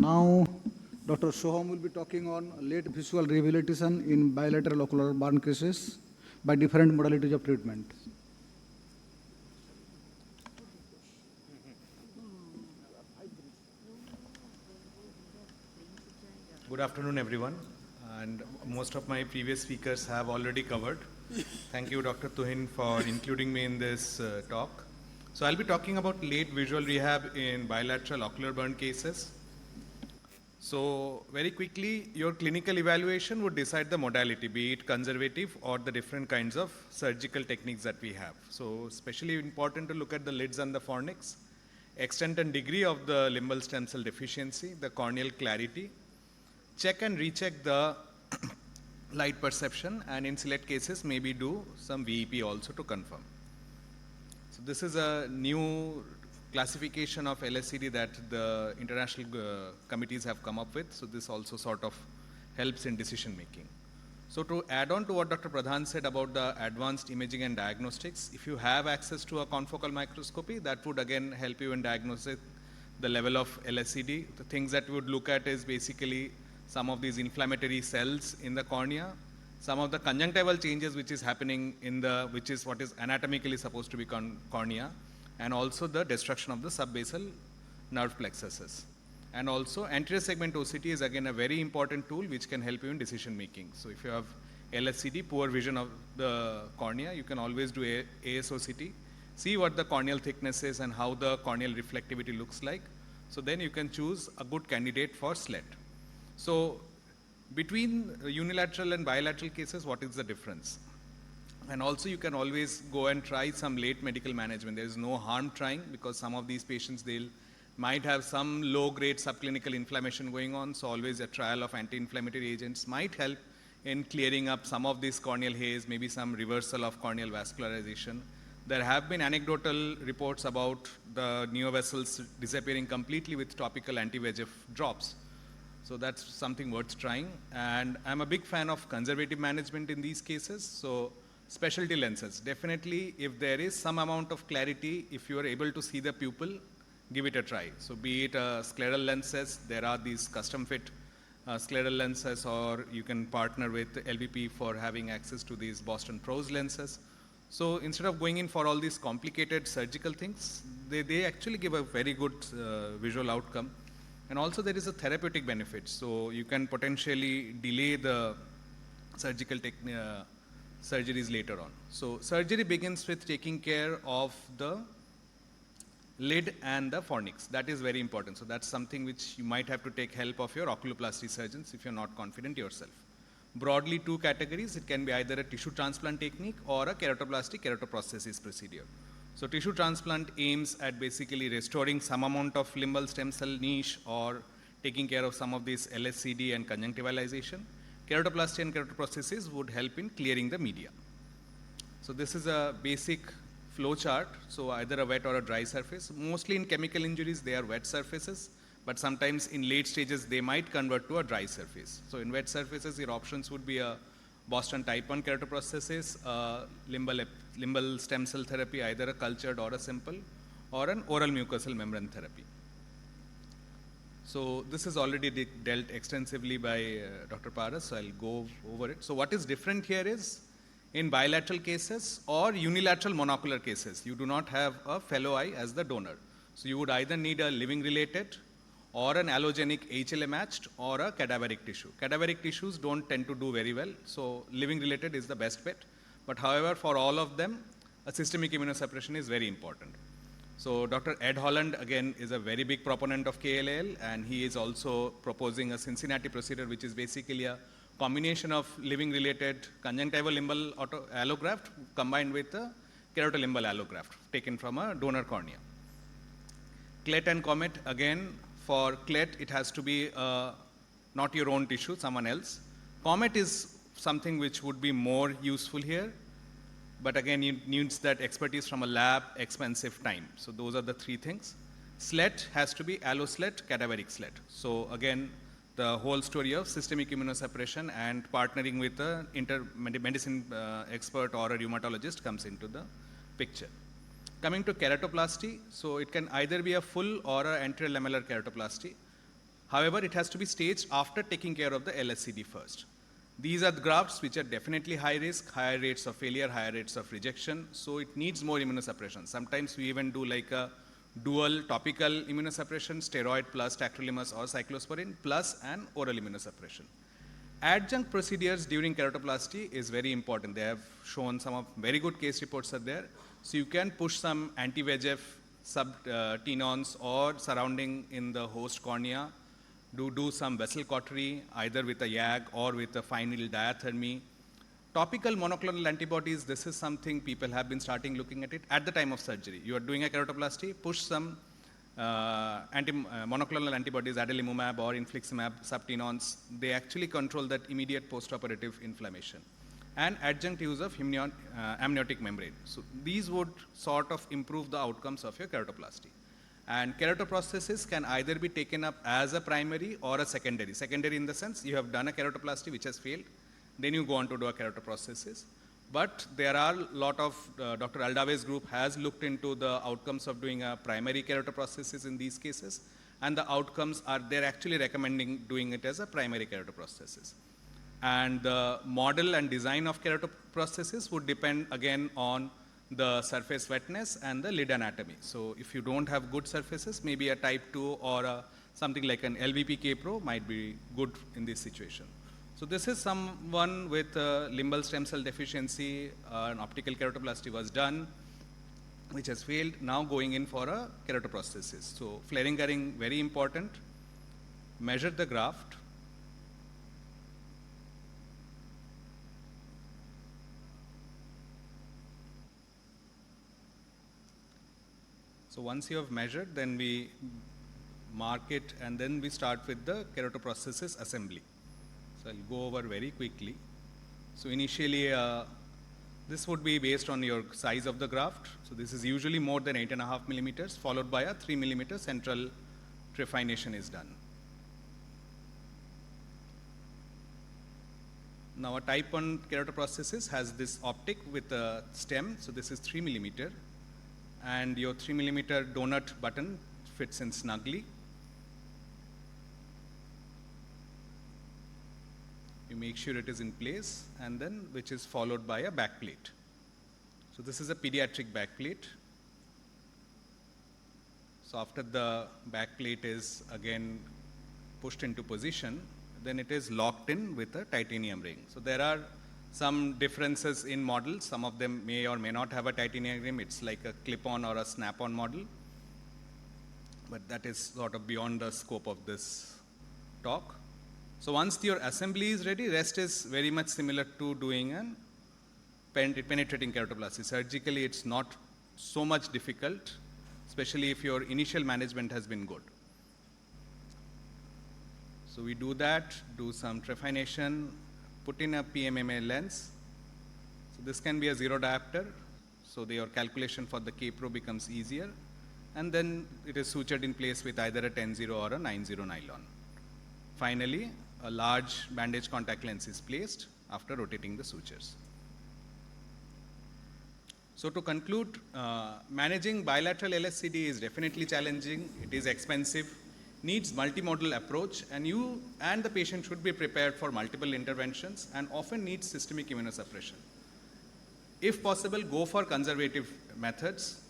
Now, Dr. Soham will be talking on late visual rehabilitation in bilateral ocular burn cases by different modalities of treatment. Good afternoon, everyone. And most of my previous speakers have already covered. Thank you, Dr. Tuhin, for including me in this talk. So I'll be talking about late visual rehab in bilateral ocular burn cases. So very quickly, your clinical evaluation would decide the modality, be it conservative or the different kinds of surgical techniques that we have. So especially important to look at the lids and the fornix, extent and degree of the limbal stem cell deficiency, the corneal clarity, check and recheck the light perception, and in select cases maybe do some VEP also to confirm. So this is a new classification of LSCD that the international committees have come up with. So this also sort of helps in decision making. So to add on to what Dr. Pradhan said about the advanced imaging and diagnostics, if you have access to a confocal microscopy, that would again help you in diagnosing the level of LSCD. The things that we would look at is basically some of these inflammatory cells in the cornea, some of the conjunctival changes which is happening in the, which is what is anatomically supposed to be cornea, and also the destruction of the subbasal nerve plexuses. And also anterior segment OCT is again a very important tool which can help you in decision making. So if you have LSCD, poor vision of the cornea, you can always do ASOCT, see what the corneal thickness is and how the corneal reflectivity looks like. So then you can choose a good candidate for SLET. So between unilateral and bilateral cases, what is the difference? And also you can always go and try some late medical management. There is no harm trying, because some of these patients, might have some low-grade subclinical inflammation going on. So always a trial of anti-inflammatory agents might help in clearing up some of this corneal haze, maybe some reversal of corneal vascularization. There have been anecdotal reports about the neovessels disappearing completely with topical anti-VEGF drops. So that's something worth trying. And I'm a big fan of conservative management in these cases. So specialty lenses, definitely if there is some amount of clarity, if you are able to see the pupil, give it a try. So be it scleral lenses, there are these custom fit scleral lenses, or you can partner with LVP for having access to these Boston Pros lenses. So instead of going in for all these complicated surgical things, they actually give a very good visual outcome. And also there is a therapeutic benefit. So you can potentially delay the surgical surgeries later on. So surgery begins with taking care of the lid and the fornix. That is very important. So that's something which you might have to take help of your oculoplasty surgeons if you're not confident yourself. Broadly, two categories. It can be either a tissue transplant technique or a keratoplasty keratoprosthesis procedure. So tissue transplant aims at basically restoring some amount of limbal stem cell niche or taking care of some of this LSCD and conjunctivalization. Keratoplasty and keratoprosthesis would help in clearing the media. So this is a basic flow chart. So either a wet or a dry surface. Mostly in chemical injuries, they are wet surfaces, but sometimes in late stages, they might convert to a dry surface. So in wet surfaces, your options would be a Boston type 1 keratoprosthesis, limbal stem cell therapy, either a cultured or a simple, or an oral mucosal membrane therapy. So this is already dealt extensively by Dr. Paras, so I'll go over it. So what is different here is, in bilateral cases or unilateral monocular cases, you do not have a fellow eye as the donor. So you would either need a living related or an allogenic HLA matched or a cadaveric tissue. Cadaveric tissues don't tend to do very well, so living related is the best bet. But however, for all of them, a systemic immunosuppression is very important. So Dr. Ed Holland, again, is a very big proponent of KLAL, and he is also proposing a Cincinnati procedure, which is basically a combination of living related conjunctival limbal allograft combined with a keratolimbal allograft taken from a donor cornea. Clet and comet, again, for clet, it has to be not your own tissue, someone else. Comet is something which would be more useful here, but again, it needs that expertise from a lab, expensive time. So those are the three things. SLET has to be allo-SLET, cadaveric SLET. So again, the whole story of systemic immunosuppression and partnering with a medicine expert or a rheumatologist comes into the picture. Coming to keratoplasty, so it can either be a full or an anterior lamellar keratoplasty. However, it has to be staged after taking care of the LSCD first. These are the grafts which are definitely high risk, higher rates of failure, higher rates of rejection, so it needs more immunosuppression. Sometimes we even do like a dual topical immunosuppression, steroid plus tacrolimus or cyclosporin plus an oral immunosuppression. Adjunct procedures during keratoplasty is very important. They have shown some of very good case reports are there. So you can push some anti-VEGF subtenons or surrounding in the host cornea, do some vessel cautery either with a YAG or with a fine needle diathermy. Topical monoclonal antibodies, this is something people have been starting looking at it at the time of surgery. You are doing a keratoplasty, push some monoclonal antibodies, adalimumab or infliximab subtenons. They actually control that immediate postoperative inflammation. And adjunct use of amniotic membrane. So these would sort of improve the outcomes of your keratoplasty. And keratoprosthesis can either be taken up as a primary or a secondary. Secondary in the sense you have done a keratoplasty which has failed, then you go on to do a keratoprosthesis. But there are a lot of, Dr. Aldave's group has looked into the outcomes of doing a primary keratoprosthesis in these cases, and the outcomes are, they're actually recommending doing it as a primary keratoprosthesis. And the model and design of keratoprosthesis would depend again on the surface wetness and the lid anatomy. So if you don't have good surfaces, maybe a type 2 or something like an LVP K-Pro might be good in this situation. So this is someone with limbal stem cell deficiency, an optical keratoplasty was done, which has failed, now going in for a keratoprosthesis. So flaring currying, very important. Measure the graft. So once you have measured, then we mark it and then we start with the keratoprosthesis assembly. So I'll go over very quickly. So initially, this would be based on your size of the graft. So this is usually more than 8.5 millimeters, followed by a 3 millimeter central trephination is done. Now a type 1 keratoprosthesis has this optic with a stem. So this is 3 millimeter. And your 3 millimeter donut button fits in snugly. You make sure it is in place, and then which is followed by a back plate. So this is a pediatric back plate. So after the back plate is again pushed into position, then it is locked in with a titanium ring. So there are some differences in models. Some of them may or may not have a titanium ring. It's like a clip-on or a snap-on model. But that is sort of beyond the scope of this talk. So once your assembly is ready, rest is very much similar to doing an penetrating keratoplasty. Surgically, it's not so much difficult, especially if your initial management has been good. So we do that, do some trephination, put in a PMMA lens. So this can be a zero diopter, so your calculation for the K-Pro becomes easier. And then it is sutured in place with either a 10-0 or a 9-0 nylon. Finally, a large bandage contact lens is placed after rotating the sutures. So to conclude, managing bilateral LSCD is definitely challenging. It is expensive, needs multimodal approach, and you and the patient should be prepared for multiple interventions and often needs systemic immunosuppression. If possible, go for conservative methods,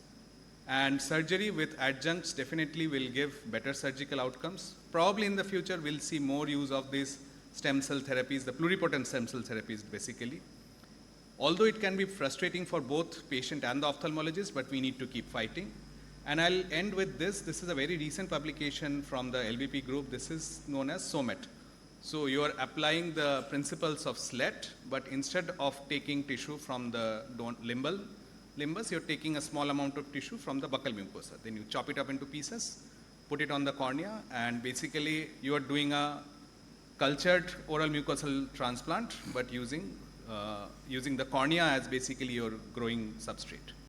and surgery with adjuncts definitely will give better surgical outcomes. Probably in the future, we'll see more use of these stem cell therapies, the pluripotent stem cell therapies basically. Although it can be frustrating for both patient and the ophthalmologist, but we need to keep fighting. And I'll end with this. This is a very recent publication from the LVP group. This is known as SOMET. So you are applying the principles of SLET, but instead of taking tissue from the limbus, you're taking a small amount of tissue from the buccal mucosa. Then you chop it up into pieces, put it on the cornea, and basically you are doing a cultured oral mucosal transplant, but using the cornea as basically your growing substrate.